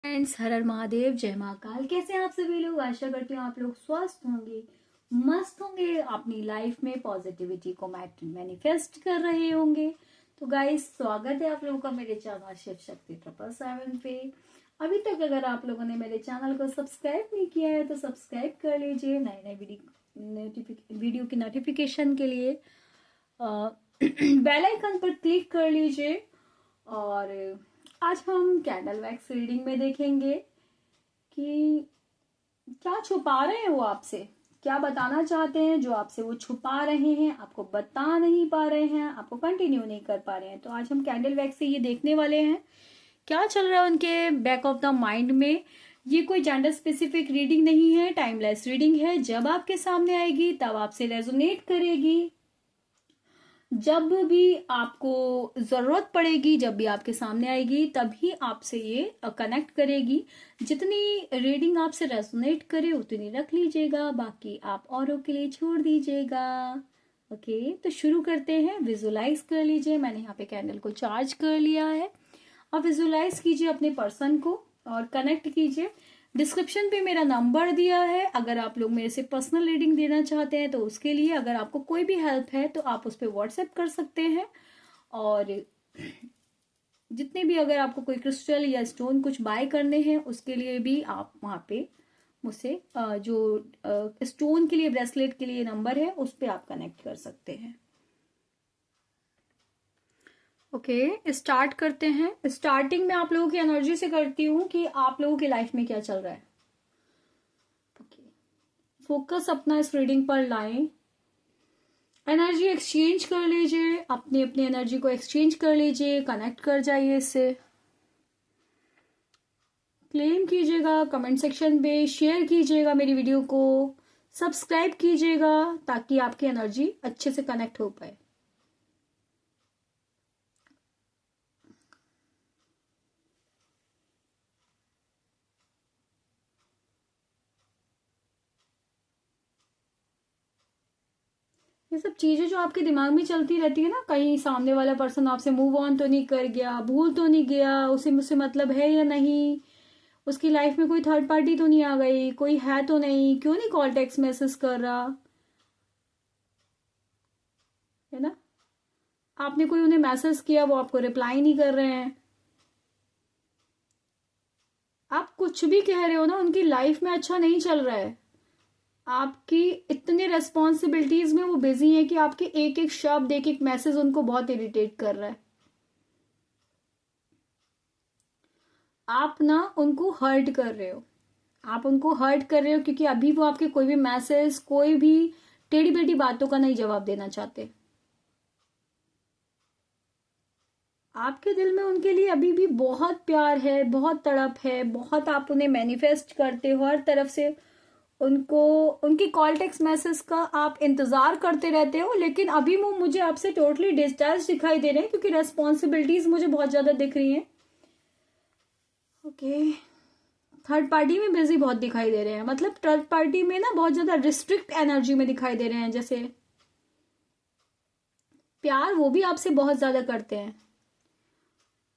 Friends, हर हर महादेव, जय महाकाल। कैसे हैं आप सभी लोग? आशा करती हूँ आप लोग स्वस्थ होंगे, मस्त होंगे, अपनी लाइफ में पॉजिटिविटी को मैनिफेस्ट कर रहे होंगे। तो गाइस, स्वागत है आप लोगों का मेरे चैनल शिव शक्ति 777 पे। अभी तक अगर आप लोगों ने मेरे चैनल को सब्सक्राइब नहीं किया है तो सब्सक्राइब कर लीजिए नए नए वीडियो की नोटिफिकेशन के लिए। बेल आइकन पर क्लिक कर लीजिए। और आज हम कैंडल वैक्स रीडिंग में देखेंगे कि क्या छुपा रहे हैं वो आपसे, क्या बताना चाहते हैं जो आपसे वो छुपा रहे हैं, आपको बता नहीं पा रहे हैं, आपको कंटिन्यू नहीं कर पा रहे हैं। तो आज हम कैंडल वैक्स से ये देखने वाले हैं क्या चल रहा है उनके बैक ऑफ द माइंड में। ये कोई जेंडर स्पेसिफिक रीडिंग नहीं है, टाइमलेस रीडिंग है। जब आपके सामने आएगी तब आपसे रेजोनेट करेगी, जब भी आपको जरूरत पड़ेगी, जब भी आपके सामने आएगी तभी आपसे ये कनेक्ट करेगी। जितनी रीडिंग आपसे रेजोनेट करे उतनी रख लीजिएगा, बाकी आप औरों के लिए छोड़ दीजिएगा। ओके, तो शुरू करते हैं। विजुलाइज कर लीजिए, मैंने यहाँ पे कैंडल को चार्ज कर लिया है। अब विजुलाइज कीजिए अपने पर्सन को और कनेक्ट कीजिए। डिस्क्रिप्शन पे मेरा नंबर दिया है, अगर आप लोग मेरे से पर्सनल रीडिंग देना चाहते हैं तो उसके लिए, अगर आपको कोई भी हेल्प है तो आप उस पर व्हाट्सएप कर सकते हैं। और जितने भी, अगर आपको कोई क्रिस्टल या स्टोन कुछ बाय करने हैं उसके लिए भी आप वहां पे मुझसे जो स्टोन के लिए, ब्रेसलेट के लिए नंबर है उस पर आप कनेक्ट कर सकते हैं। ओके, स्टार्ट करते हैं। स्टार्टिंग में आप लोगों की एनर्जी से करती हूँ कि आप लोगों की लाइफ में क्या चल रहा है। ओके, फोकस अपना इस रीडिंग पर लाएं। एनर्जी एक्सचेंज कर लीजिए, अपनी अपनी एनर्जी को एक्सचेंज कर लीजिए, कनेक्ट कर जाइए इससे। क्लेम कीजिएगा कमेंट सेक्शन पे, शेयर कीजिएगा मेरी वीडियो को, सब्सक्राइब कीजिएगा ताकि आपकी एनर्जी अच्छे से कनेक्ट हो पाए। ये सब चीजें जो आपके दिमाग में चलती रहती है ना, कहीं सामने वाला पर्सन आपसे मूव ऑन तो नहीं कर गया, भूल तो नहीं गया, उसे मुझसे मतलब है या नहीं, उसकी लाइफ में कोई थर्ड पार्टी तो नहीं आ गई, कोई है तो नहीं, क्यों नहीं कॉल टेक्स्ट मैसेज कर रहा है ना, आपने कोई उन्हें मैसेज किया वो आपको रिप्लाई नहीं कर रहे हैं, आप कुछ भी कह रहे हो ना, उनकी लाइफ में अच्छा नहीं चल रहा है। आपकी इतने रेस्पॉन्सिबिलिटीज में वो बिजी है कि आपके एक एक शब्द, एक एक मैसेज उनको बहुत इरिटेट कर रहा है। आप ना उनको हर्ट कर रहे हो, आप उनको हर्ट कर रहे हो क्योंकि अभी वो आपके कोई भी मैसेज, कोई भी टेढ़ी बेढ़ी बातों का नहीं जवाब देना चाहते। आपके दिल में उनके लिए अभी भी बहुत प्यार है, बहुत तड़प है, बहुत आप उन्हें मैनिफेस्ट करते हो हर तरफ से। उनको, उनकी कॉल टेक्स्ट मैसेज का आप इंतजार करते रहते हो, लेकिन अभी वो मुझे आपसे टोटली डिस्टैच दिखाई दे रहे हैं क्योंकि रेस्पॉन्सिबिलिटीज मुझे बहुत ज्यादा दिख रही हैं। ओके, थर्ड पार्टी में बिजी बहुत दिखाई दे रहे हैं, मतलब थर्ड पार्टी में ना बहुत ज्यादा रिस्ट्रिक्ट एनर्जी में दिखाई दे रहे हैं। जैसे प्यार वो भी आपसे बहुत ज्यादा करते हैं,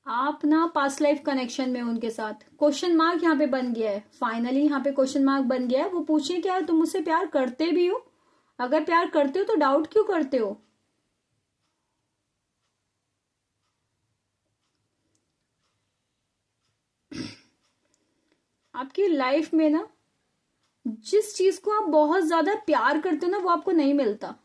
आप ना पास्ट लाइफ कनेक्शन में उनके साथ। क्वेश्चन मार्क यहाँ पे बन गया है, फाइनली यहाँ पे क्वेश्चन मार्क बन गया है। वो पूछे क्या तुम मुझसे प्यार करते भी हो? अगर प्यार करते हो तो डाउट क्यों करते हो? आपकी लाइफ में ना जिस चीज को आप बहुत ज्यादा प्यार करते हो ना वो आपको नहीं मिलता।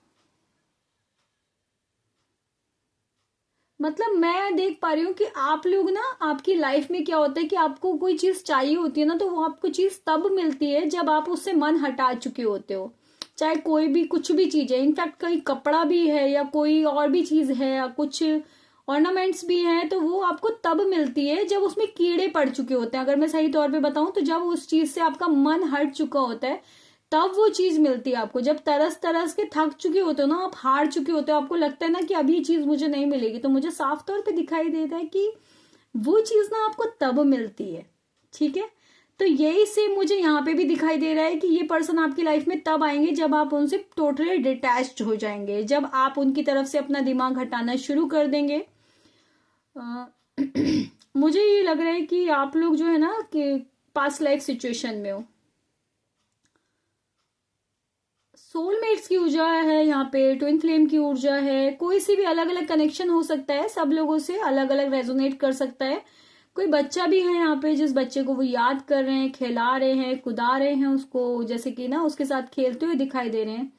मतलब मैं देख पा रही हूँ कि आप लोग ना, आपकी लाइफ में क्या होता है कि आपको कोई चीज चाहिए होती है ना, तो वो आपको चीज तब मिलती है जब आप उससे मन हटा चुके होते हो। चाहे कोई भी, कुछ भी चीज है, इनफैक्ट कोई कपड़ा भी है या कोई और भी चीज है या कुछ ऑर्नामेंट्स भी हैं, तो वो आपको तब मिलती है जब उसमें कीड़े पड़ चुके होते हैं। अगर मैं सही तौर पे बताऊं तो जब उस चीज से आपका मन हट चुका होता है तब वो चीज मिलती है आपको। जब तरस तरस के थक चुके होते हो ना, आप हार चुके होते हो, आपको लगता है ना कि अभी चीज मुझे नहीं मिलेगी, तो मुझे साफ तौर पे दिखाई देता है कि वो चीज ना आपको तब मिलती है। ठीक है, तो यही से मुझे यहाँ पे भी दिखाई दे रहा है कि ये पर्सन आपकी लाइफ में तब आएंगे जब आप उनसे टोटली डिटैच्ड हो जाएंगे, जब आप उनकी तरफ से अपना दिमाग हटाना शुरू कर देंगे। मुझे ये लग रहा है कि आप लोग जो है ना कि पास्ट लाइफ सिचुएशन में हो। सोलमेट्स की ऊर्जा है यहाँ पे, ट्विन फ्लेम की ऊर्जा है, कोई सी भी अलग अलग कनेक्शन हो सकता है, सब लोगों से अलग अलग रेजोनेट कर सकता है। कोई बच्चा भी है यहाँ पे जिस बच्चे को वो याद कर रहे हैं, खिला रहे हैं, कुदा रहे हैं उसको, जैसे कि ना उसके साथ खेलते हुए दिखाई दे रहे हैं।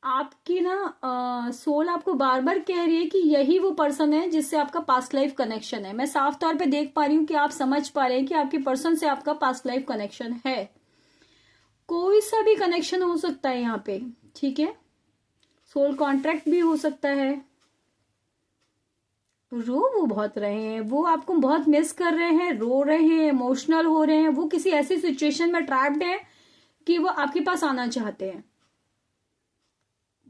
आपकी ना सोल आपको बार बार कह रही है कि यही वो पर्सन है जिससे आपका पास्ट लाइफ कनेक्शन है। मैं साफ तौर पे देख पा रही हूँ कि आप समझ पा रहे हैं कि आपके पर्सन से आपका पास्ट लाइफ कनेक्शन है। कोई सा भी कनेक्शन हो सकता है यहाँ पे, ठीक है। सोल कॉन्ट्रैक्ट भी हो सकता है। रो वो बहुत रहे हैं, वो आपको बहुत मिस कर रहे हैं, रो रहे हैं, इमोशनल हो रहे हैं, वो किसी ऐसी सिचुएशन में ट्रैप्ड है कि वो आपके पास आना चाहते हैं।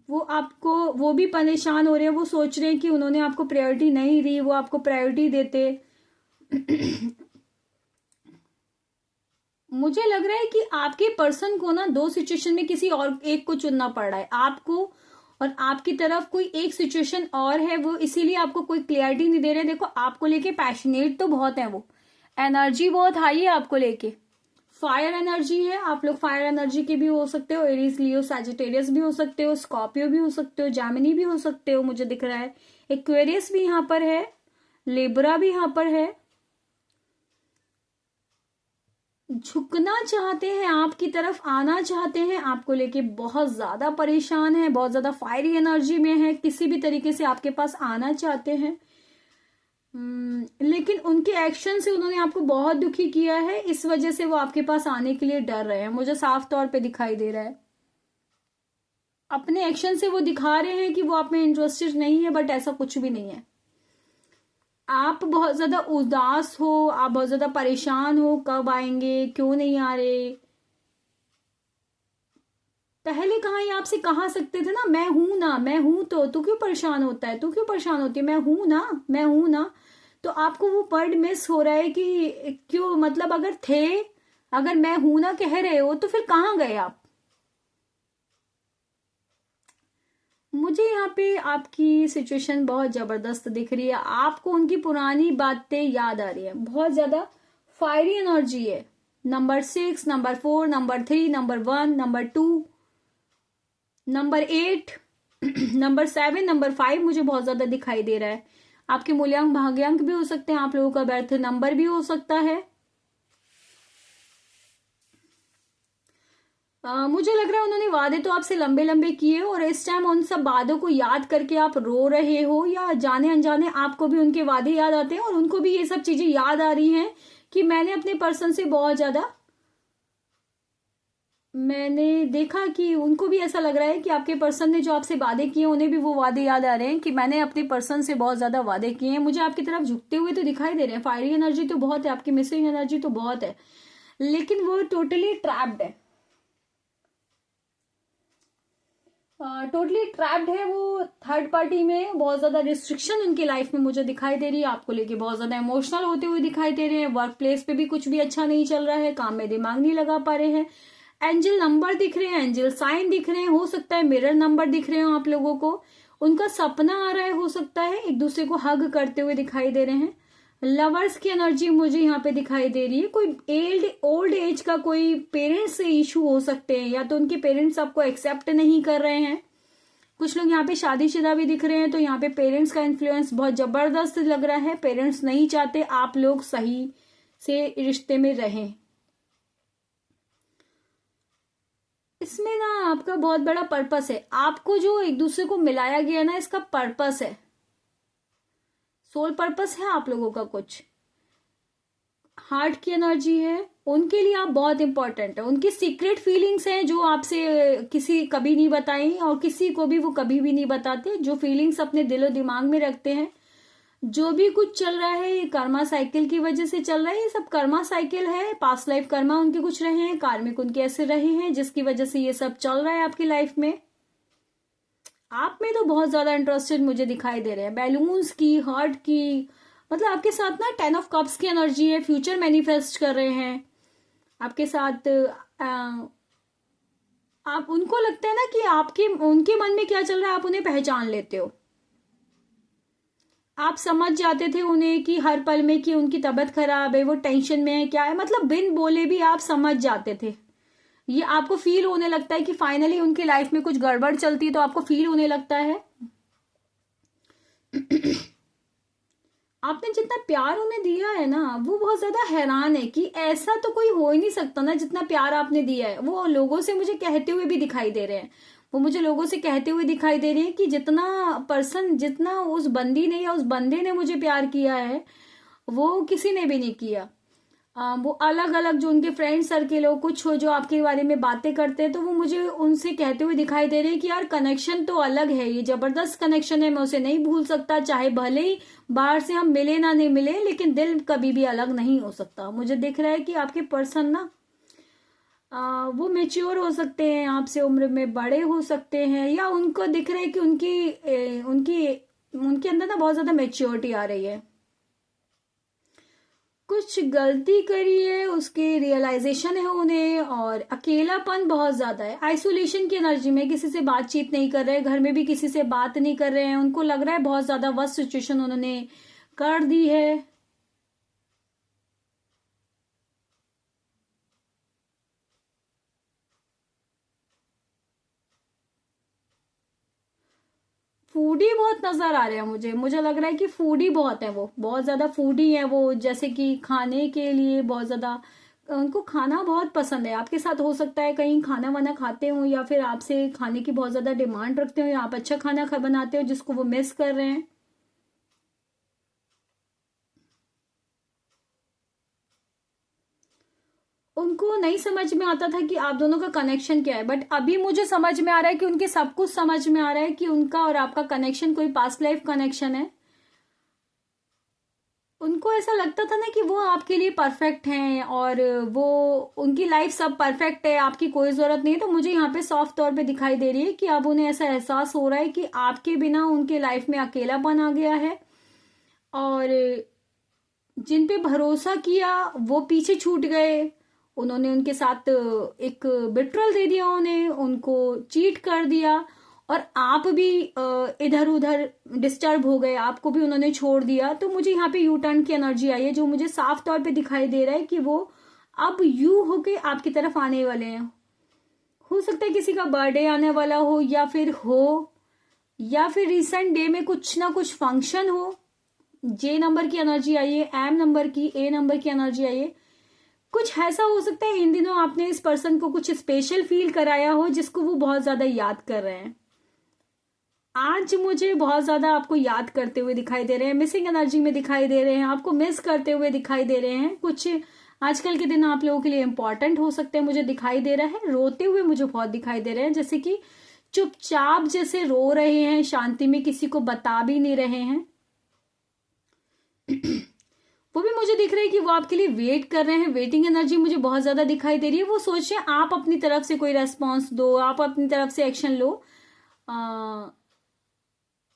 वो आपको, वो भी परेशान हो रहे हैं, वो सोच रहे हैं कि उन्होंने आपको प्रायोरिटी नहीं दी, वो आपको प्रायोरिटी देते। मुझे लग रहा है कि आपके पर्सन को ना दो सिचुएशन में किसी और एक को चुनना पड़ रहा है आपको, और आपकी तरफ कोई एक सिचुएशन और है, वो इसीलिए आपको कोई क्लियरिटी नहीं दे रहे। देखो आपको लेके पैशनेट तो बहुत है, वो एनर्जी बहुत हाई है आपको लेके, फायर एनर्जी है। आप लोग फायर एनर्जी के भी हो सकते हो, एरीज, लियो, सैजिटेरियस भी हो सकते हो, स्कॉर्पियो भी हो सकते हो, जैमिनी भी हो सकते हो, मुझे दिख रहा है एक्वेरियस भी यहाँ पर है, लिब्रा भी यहाँ पर है। झुकना चाहते हैं, आपकी तरफ आना चाहते हैं, आपको लेके बहुत ज्यादा परेशान है, बहुत ज्यादा फायरी एनर्जी में है, किसी भी तरीके से आपके पास आना चाहते हैं। लेकिन उनके एक्शन से उन्होंने आपको बहुत दुखी किया है, इस वजह से वो आपके पास आने के लिए डर रहे हैं, मुझे साफ तौर पे दिखाई दे रहा है। अपने एक्शन से वो दिखा रहे हैं कि वो आप में इंटरेस्टेड नहीं है, बट ऐसा कुछ भी नहीं है। आप बहुत ज्यादा उदास हो, आप बहुत ज्यादा परेशान हो, कब आएंगे, क्यों नहीं आ रहे। पहले कहा ये आपसे कहा सकते थे ना, मैं हूं ना, मैं हूं, तो तू क्यों परेशान होता है, तू क्यों परेशान होती है, मैं हूं ना, मैं हूं ना। तो आपको वो वर्ड मिस हो रहा है कि क्यों, मतलब अगर थे, अगर मैं हूं ना कह रहे हो तो फिर कहाँ गए आप। मुझे यहाँ पे आपकी सिचुएशन बहुत जबरदस्त दिख रही है, आपको उनकी पुरानी बातें याद आ रही है, बहुत ज्यादा फायरी एनर्जी है। Number 6, number 4, number 3, number 1, number 2, number 8, number 7, number 5 मुझे बहुत ज्यादा दिखाई दे रहा है। आपके मूल्यांक भाग्यांक भी हो सकते हैं, आप लोगों का बर्थ नंबर भी हो सकता है। मुझे लग रहा है उन्होंने वादे तो आपसे लंबे लंबे किए, और इस टाइम उन सब वादों को याद करके आप रो रहे हो, या जाने अनजाने आपको भी उनके वादे याद आते हैं और उनको भी ये सब चीजें याद आ रही हैं कि मैंने अपने पर्सन से बहुत ज्यादा, मैंने देखा कि उनको भी ऐसा लग रहा है कि आपके पर्सन ने जो आपसे वादे किए उन्हें भी वो वादे याद आ रहे हैं कि मैंने अपने पर्सन से बहुत ज्यादा वादे किए हैं। मुझे आपकी तरफ झुकते हुए तो दिखाई दे रहे हैं, फायरी एनर्जी तो बहुत है, आपकी मिसिंग एनर्जी तो बहुत है, लेकिन वो टोटली ट्रैप्ड है, टोटली ट्रैप्ड है वो थर्ड पार्टी में। बहुत ज्यादा रिस्ट्रिक्शन उनकी लाइफ में मुझे दिखाई दे रही है, आपको लेके बहुत ज्यादा इमोशनल होते हुए दिखाई दे रहे हैं, वर्क प्लेस पे भी कुछ भी अच्छा नहीं चल रहा है, काम में दिमाग नहीं लगा पा रहे हैं। एंजल नंबर दिख रहे हैं, एंजल साइन दिख रहे हैं, हो सकता है मिरर नंबर दिख रहे हो आप लोगों को, उनका सपना आ रहा है, हो सकता है एक दूसरे को हग करते हुए दिखाई दे रहे हैं। लवर्स की एनर्जी मुझे यहाँ पे दिखाई दे रही है, कोई ओल्ड एज का कोई पेरेंट्स से इशू हो सकते हैं, या तो उनके पेरेंट्स आपको एक्सेप्ट नहीं कर रहे हैं। कुछ लोग यहाँ पे शादीशुदा भी दिख रहे हैं, तो यहाँ पे पेरेंट्स का इन्फ्लुएंस बहुत जबरदस्त लग रहा है, पेरेंट्स नहीं चाहते आप लोग सही से रिश्ते में रहें। इसमें ना आपका बहुत बड़ा पर्पस है, आपको जो एक दूसरे को मिलाया गया ना, इसका पर्पस है, सोल पर्पस है आप लोगों का, कुछ हार्ट की एनर्जी है, उनके लिए आप बहुत इंपॉर्टेंट है, उनकी सीक्रेट फीलिंग्स हैं जो आपसे किसी कभी नहीं बताई, और किसी को भी वो कभी भी नहीं बताते, जो फीलिंग्स अपने दिलो दिमाग में रखते हैं। जो भी कुछ चल रहा है ये कर्मा साइकिल की वजह से चल रहा है, ये सब कर्मा साइकिल है, पास्ट लाइफ कर्मा उनके कुछ रहे हैं, कार्मिक उनके ऐसे रहे हैं, जिसकी वजह से ये सब चल रहा है आपकी लाइफ में। आप में तो बहुत ज्यादा इंटरेस्टेड मुझे दिखाई दे रहे हैं, बैलून्स की, हार्ट की, मतलब आपके साथ ना 10 ऑफ कप्स की एनर्जी है, फ्यूचर मैनिफेस्ट कर रहे हैं आपके साथ। आप, उनको लगता है ना कि आपके उनके मन में क्या चल रहा है आप उन्हें पहचान लेते हो, आप समझ जाते थे उन्हें कि हर पल में कि उनकी तबीयत खराब है, वो टेंशन में है, क्या है, मतलब बिन बोले भी आप समझ जाते थे। ये आपको फील होने लगता है कि फाइनली उनकी लाइफ में कुछ गड़बड़ चलती है, तो आपको फील होने लगता है। आपने जितना प्यार उन्हें दिया है ना, वो बहुत ज्यादा हैरान है कि ऐसा तो कोई हो ही नहीं सकता ना जितना प्यार आपने दिया है। वो लोगों से मुझे कहते हुए भी दिखाई दे रहे हैं, वो मुझे लोगों से कहते हुए दिखाई दे रहे हैं कि जितना पर्सन, जितना उस बंदी ने या उस बंदे ने मुझे प्यार किया है, वो किसी ने भी नहीं किया। वो अलग अलग जो उनके फ्रेंड सर्किल हो, कुछ हो जो आपके बारे में बातें करते हैं, तो वो मुझे उनसे कहते हुए दिखाई दे रहे हैं कि यार कनेक्शन तो अलग है, ये जबरदस्त कनेक्शन है, मैं उसे नहीं भूल सकता, चाहे भले ही बाहर से हम मिले ना नहीं मिले, लेकिन दिल कभी भी अलग नहीं हो सकता। मुझे दिख रहा है कि आपके पर्सन ना वो मेच्योर हो सकते हैं, आपसे उम्र में बड़े हो सकते हैं, या उनको दिख रहा है कि उनके अंदर ना बहुत ज्यादा मेच्योरिटी आ रही है। कुछ गलती करी है, उसके रियलाइजेशन है उन्हें, और अकेलापन बहुत ज्यादा है, आइसोलेशन की एनर्जी में, किसी से बातचीत नहीं कर रहे, घर में भी किसी से बात नहीं कर रहे हैं। उनको लग रहा है बहुत ज्यादा वर्स्ट सिचुएशन उन्होंने कर दी है। फूडी बहुत नजर आ रहे हैं मुझे, मुझे लग रहा है कि फूडी बहुत है, वो बहुत ज्यादा फूडी है वो, जैसे कि खाने के लिए बहुत ज्यादा उनको खाना बहुत पसंद है। आपके साथ हो सकता है कहीं खाना वाना खाते हो, या फिर आपसे खाने की बहुत ज्यादा डिमांड रखते हो, या आप अच्छा खाना बनाते हो जिसको वो मिस कर रहे हैं। उनको नहीं समझ में आता था कि आप दोनों का कनेक्शन क्या है, बट अभी मुझे समझ में आ रहा है कि उनके सब कुछ समझ में आ रहा है कि उनका और आपका कनेक्शन कोई पास्ट लाइफ कनेक्शन है। उनको ऐसा लगता था ना कि वो आपके लिए परफेक्ट हैं, और वो उनकी लाइफ सब परफेक्ट है, आपकी कोई जरूरत नहीं है। तो मुझे यहाँ पे साफ तौर पे दिखाई दे रही है कि अब उन्हें ऐसा एहसास हो रहा है कि आपके बिना उनके लाइफ में अकेलापन आ गया है, और जिन पे भरोसा किया वो पीछे छूट गए। उन्होंने उनके साथ एक बिट्रल दे दिया, उन्हें उनको चीट कर दिया, और आप भी इधर उधर डिस्टर्ब हो गए, आपको भी उन्होंने छोड़ दिया। तो मुझे यहाँ पे यू टर्न की एनर्जी आई है, जो मुझे साफ तौर पे दिखाई दे रहा है कि वो अब यू होके आपकी तरफ आने वाले हैं। हो सकता है किसी का बर्थडे आने वाला हो, या फिर रिसेंट डे में कुछ ना कुछ फंक्शन हो। जे नंबर की एनर्जी आई है, एम नंबर की, ए नंबर की एनर्जी आई है। कुछ ऐसा हो सकता है इन दिनों आपने इस पर्सन को कुछ स्पेशल फील कराया हो, जिसको वो बहुत ज्यादा याद कर रहे हैं। आज मुझे बहुत ज्यादा आपको याद करते हुए दिखाई दे रहे हैं, मिसिंग एनर्जी में दिखाई दे रहे हैं, आपको मिस करते हुए दिखाई दे रहे हैं। कुछ आजकल के दिन आप लोगों के लिए इंपॉर्टेंट हो सकते हैं, मुझे दिखाई दे रहा है। रोते हुए मुझे बहुत दिखाई दे रहे हैं, जैसे कि चुपचाप जैसे रो रहे हैं, शांति में किसी को बता भी नहीं रहे हैं। वो भी मुझे दिख रहा है कि वो आपके लिए वेट कर रहे हैं, वेटिंग एनर्जी मुझे बहुत ज्यादा दिखाई दे रही है। वो सोच रहे हैं आप अपनी तरफ से कोई रेस्पॉन्स दो, आप अपनी तरफ से एक्शन लो।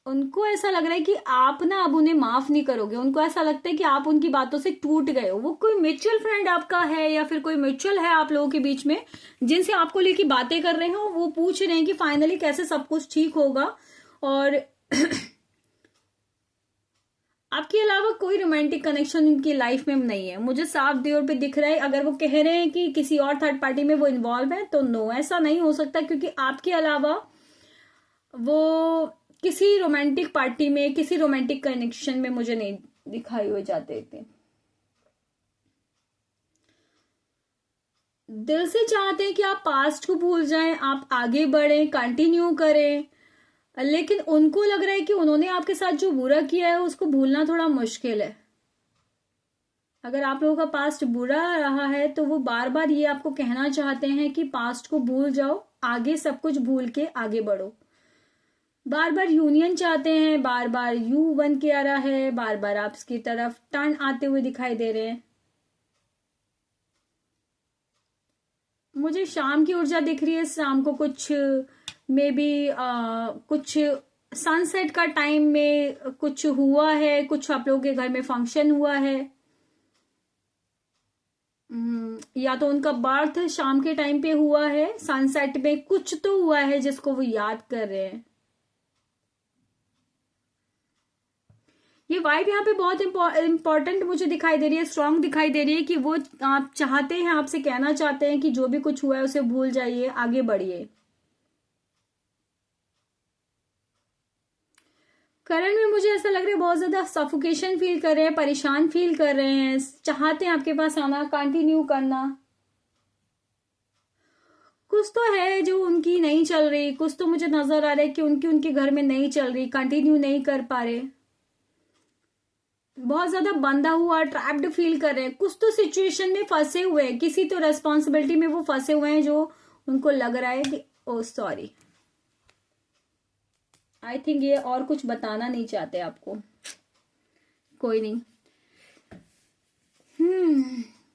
उनको ऐसा लग रहा है कि आप ना अब उन्हें माफ नहीं करोगे, उनको ऐसा लगता है कि आप उनकी बातों से टूट गए हो। वो कोई म्यूचुअल फ्रेंड आपका है, या फिर कोई म्यूचुअल है आप लोगों के बीच में, जिनसे आपको लेके बातें कर रहे हो, वो पूछ रहे हैं कि फाइनली कैसे सब कुछ ठीक होगा। और आपके अलावा कोई रोमांटिक कनेक्शन उनकी लाइफ में नहीं है, मुझे साफ तौर पे दिख रहा है। अगर वो कह रहे हैं कि किसी और थर्ड पार्टी में वो इन्वॉल्व है, तो नो, ऐसा नहीं हो सकता, क्योंकि आपके अलावा वो किसी रोमांटिक पार्टी में, किसी रोमांटिक कनेक्शन में मुझे नहीं दिखाई हुए जाते थे। दिल से चाहते हैं कि आप पास्ट को भूल जाएं, आप आगे बढ़ें, कंटिन्यू करें, लेकिन उनको लग रहा है कि उन्होंने आपके साथ जो बुरा किया है उसको भूलना थोड़ा मुश्किल है। अगर आप लोगों का पास्ट बुरा रहा है, तो वो बार बार ये आपको कहना चाहते हैं कि पास्ट को भूल जाओ, आगे सब कुछ भूल के आगे बढ़ो। बार बार यूनियन चाहते हैं, बार बार यू बन के आ रहा है, बार बार आपकी तरफ टर्न आते हुए दिखाई दे रहे हैं। मुझे शाम की ऊर्जा दिख रही है, शाम को कुछ मे बी कुछ सनसेट का टाइम में कुछ हुआ है, कुछ आप लोगों के घर में फंक्शन हुआ है। या तो उनका बर्थ शाम के टाइम पे हुआ है, सनसेट में कुछ तो हुआ है जिसको वो याद कर रहे हैं। ये वाइब यहाँ पे बहुत इंपॉर्टेंट मुझे दिखाई दे रही है, स्ट्रांग दिखाई दे रही है कि वो आप चाहते हैं, आपसे कहना चाहते हैं कि जो भी कुछ हुआ है उसे भूल जाइए, आगे बढ़िए। करंट में मुझे ऐसा लग रहा है बहुत ज्यादा सफोकेशन फील कर रहे हैं, परेशान फील कर रहे हैं, चाहते हैं आपके पास आना, कंटिन्यू करना। कुछ तो है जो उनकी नहीं चल रही, कुछ तो मुझे नजर आ रहा है कि उनकी उनके घर में नहीं चल रही, कंटिन्यू नहीं कर पा रहे, बहुत ज्यादा बंधा हुआ ट्रैप्ड फील कर रहे हैं, कुछ तो सिचुएशन में फंसे हुए हैं, किसी तो रेस्पॉन्सिबिलिटी में वो फंसे हुए हैं जो उनको लग रहा है कि ओ सॉरी, आई थिंक ये और कुछ बताना नहीं चाहते आपको, कोई नहीं।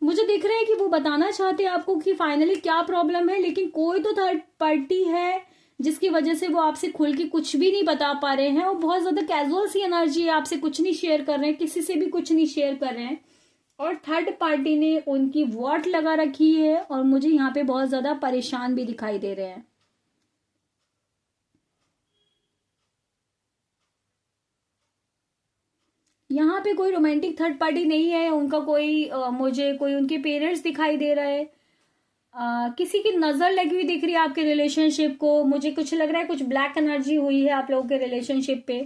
मुझे दिख रहा है कि वो बताना चाहते हैं आपको कि फाइनली क्या प्रॉब्लम है, लेकिन कोई तो थर्ड पार्टी है जिसकी वजह से वो आपसे खुल के कुछ भी नहीं बता पा रहे हैं, और बहुत ज्यादा कैजुअल सी एनर्जी है, आपसे कुछ नहीं शेयर कर रहे हैं, किसी से भी कुछ नहीं शेयर कर रहे हैं, और थर्ड पार्टी ने उनकी वॉट लगा रखी है, और मुझे यहाँ पे बहुत ज्यादा परेशान भी दिखाई दे रहे हैं। यहाँ पे कोई रोमांटिक थर्ड पार्टी नहीं है, उनका कोई मुझे कोई उनके पेरेंट्स दिखाई दे रहा है, किसी की नजर लगी हुई दिख रही है आपके रिलेशनशिप को, मुझे कुछ लग रहा है कुछ ब्लैक एनर्जी हुई है आप लोगों के रिलेशनशिप पे,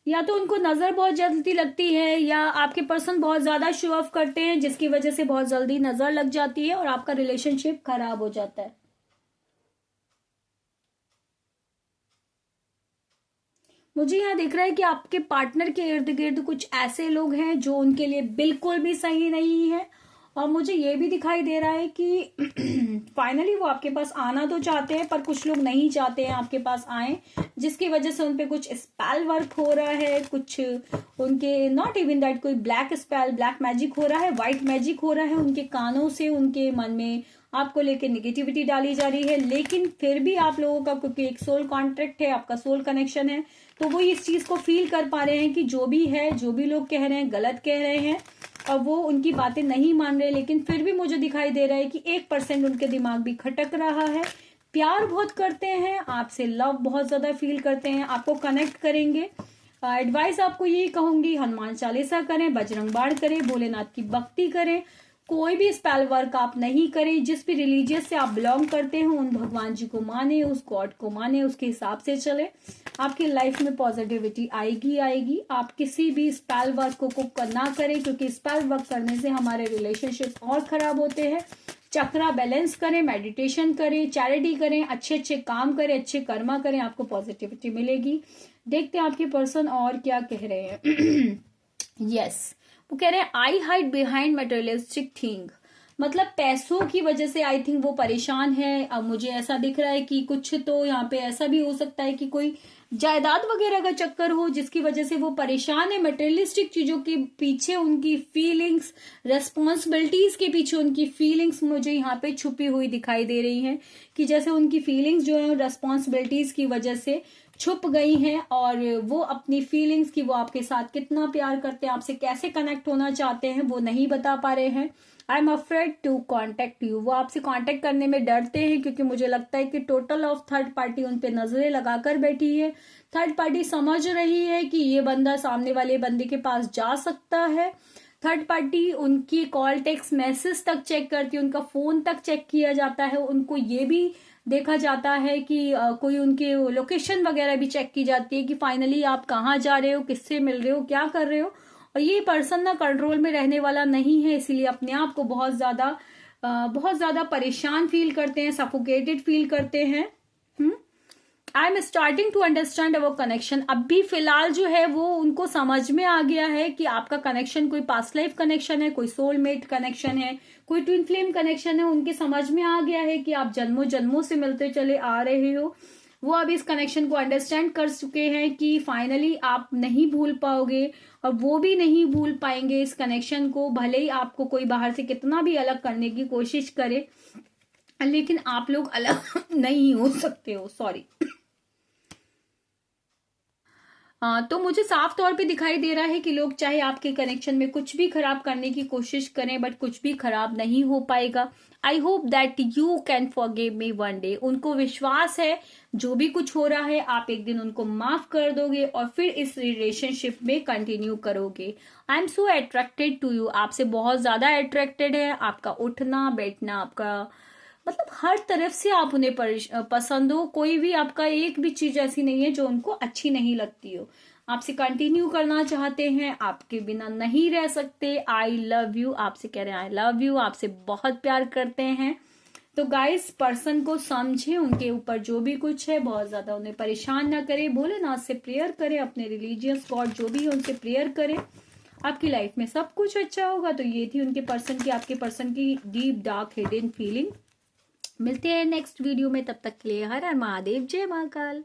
या तो उनको नजर बहुत जल्दी लगती है, या आपके पर्सन बहुत ज्यादा शो ऑफ करते हैं जिसकी वजह से बहुत जल्दी नजर लग जाती है और आपका रिलेशनशिप खराब हो जाता है। मुझे यहाँ दिख रहा है कि आपके पार्टनर के इर्द गिर्द कुछ ऐसे लोग हैं जो उनके लिए बिल्कुल भी सही नहीं है, और मुझे ये भी दिखाई दे रहा है कि फाइनली वो आपके पास आना तो चाहते हैं पर कुछ लोग नहीं चाहते हैं आपके पास आए, जिसकी वजह से उनपे कुछ स्पेल वर्क हो रहा है, कुछ उनके नॉट इवन दैट कोई ब्लैक स्पेल, ब्लैक मैजिक हो रहा है, व्हाइट मैजिक हो रहा है, उनके कानों से उनके मन में आपको लेके नेगेटिविटी डाली जा रही है, लेकिन फिर भी आप लोगों का क्योंकि एक सोल कॉन्ट्रैक्ट है, आपका सोल कनेक्शन है, तो वो इस चीज को फील कर पा रहे हैं कि जो भी है, जो भी लोग कह रहे हैं गलत कह रहे हैं, और वो उनकी बातें नहीं मान रहे, लेकिन फिर भी मुझे दिखाई दे रहा है कि 1% उनके दिमाग भी खटक रहा है, प्यार बहुत करते हैं आपसे, लव बहुत ज्यादा फील करते हैं, आपको कनेक्ट करेंगे। एडवाइस आपको यही कहूंगी, हनुमान चालीसा करें, बजरंग बाण करें, भोलेनाथ की भक्ति करें, कोई भी स्पेल वर्क आप नहीं करें, जिस भी रिलीजियस से आप बिलोंग करते हैं उन भगवान जी को माने, उस गॉड को माने, उसके हिसाब से चले, आपकी लाइफ में पॉजिटिविटी आएगी आएगी। आप किसी भी स्पेल वर्क को ना करें, क्योंकि स्पेल वर्क करने से हमारे रिलेशनशिप और खराब होते हैं। चक्रा बैलेंस करें, मेडिटेशन करें, चैरिटी करें, अच्छे अच्छे काम करें, अच्छे कर्मा करें, आपको पॉजिटिविटी मिलेगी। देखते हैं आपके पर्सन और क्या कह रहे हैं। यस वो कह रहे हैं आई हाइड बिहाइंड मटेरियलिस्टिक थिंग, मतलब पैसों की वजह से आई थिंक वो परेशान है। अब मुझे ऐसा दिख रहा है कि कुछ तो यहाँ पे ऐसा भी हो सकता है कि कोई जायदाद वगैरह का चक्कर हो जिसकी वजह से वो परेशान है, मटेरियलिस्टिक चीजों के पीछे उनकी फीलिंग्स, रेस्पॉन्सिबिलिटीज के पीछे उनकी फीलिंग्स मुझे यहाँ पे छुपी हुई दिखाई दे रही हैं, कि जैसे उनकी फीलिंग्स जो है रेस्पॉन्सिबिलिटीज की वजह से छुप गई हैं, और वो अपनी फीलिंग्स की, वो आपके साथ कितना प्यार करते हैं, आपसे कैसे कनेक्ट होना चाहते हैं वो नहीं बता पा रहे हैं। I am afraid to contact you, वो आपसे कॉन्टेक्ट करने में डरते हैं, क्योंकि मुझे लगता है कि टोटल ऑफ थर्ड पार्टी उन पे नजरें लगाकर बैठी है। थर्ड पार्टी समझ रही है कि ये बंदा सामने वाले बंदे के पास जा सकता है। थर्ड पार्टी उनकी कॉल, टेक्स्ट मैसेज तक चेक करती है, उनका फोन तक चेक किया जाता है, उनको ये भी देखा जाता है कि कोई उनके लोकेशन वगैरह भी चेक की जाती है कि फाइनली आप कहाँ जा रहे हो, किससे मिल रहे हो, क्या कर रहे हो। और ये पर्सन ना कंट्रोल में रहने वाला नहीं है, इसीलिए अपने आप को बहुत ज्यादा परेशान फील करते हैं, सफोकेटेड फील करते हैं। I am starting to understand our connection, अभी फिलहाल जो है वो उनको समझ में आ गया है कि आपका कनेक्शन कोई पास्ट लाइफ कनेक्शन है, कोई सोलमेट कनेक्शन है, कोई ट्विन फ्लेम कनेक्शन है, उनके समझ में आ गया है कि आप जन्मों जन्मों से मिलते चले आ रहे हो। वो अब इस कनेक्शन को अंडरस्टैंड कर चुके हैं कि फाइनली आप नहीं भूल पाओगे, और वो भी नहीं भूल पाएंगे इस कनेक्शन को, भले ही आपको कोई बाहर से कितना भी अलग करने की कोशिश करे, लेकिन आप लोग अलग नहीं हो सकते हो। सॉरी। तो मुझे साफ तौर पे दिखाई दे रहा है कि लोग चाहे आपके कनेक्शन में कुछ भी खराब करने की कोशिश करें, बट कुछ भी खराब नहीं हो पाएगा। I hope that you can forgive me one day. उनको विश्वास है जो भी कुछ हो रहा है आप एक दिन उनको माफ कर दोगे और फिर इस रिलेशनशिप में कंटिन्यू करोगे। I am so attracted to you, आपसे बहुत ज्यादा अट्रैक्टेड है। आपका उठना बैठना, आपका मतलब हर तरफ से आप उन्हें पसंद हो। कोई भी आपका एक भी चीज ऐसी नहीं है जो उनको अच्छी नहीं लगती हो। आपसे कंटिन्यू करना चाहते हैं, आपके बिना नहीं रह सकते। आई लव यू, आपसे कह रहे हैं आई लव यू, आपसे बहुत प्यार करते हैं। तो गाइस, पर्सन को समझे, उनके ऊपर जो भी कुछ है बहुत ज्यादा उन्हें परेशान ना करे। भोलेनाथ से प्रेयर करें, अपने रिलीजियस गॉड जो भी है उनसे प्रेयर करें, आपकी लाइफ में सब कुछ अच्छा होगा। तो ये थी उनके पर्सन की, आपके पर्सन की डीप डार्क हिडन फीलिंग। मिलते हैं नेक्स्ट वीडियो में, तब तक के लिए हर हर महादेव, जय महाकाल।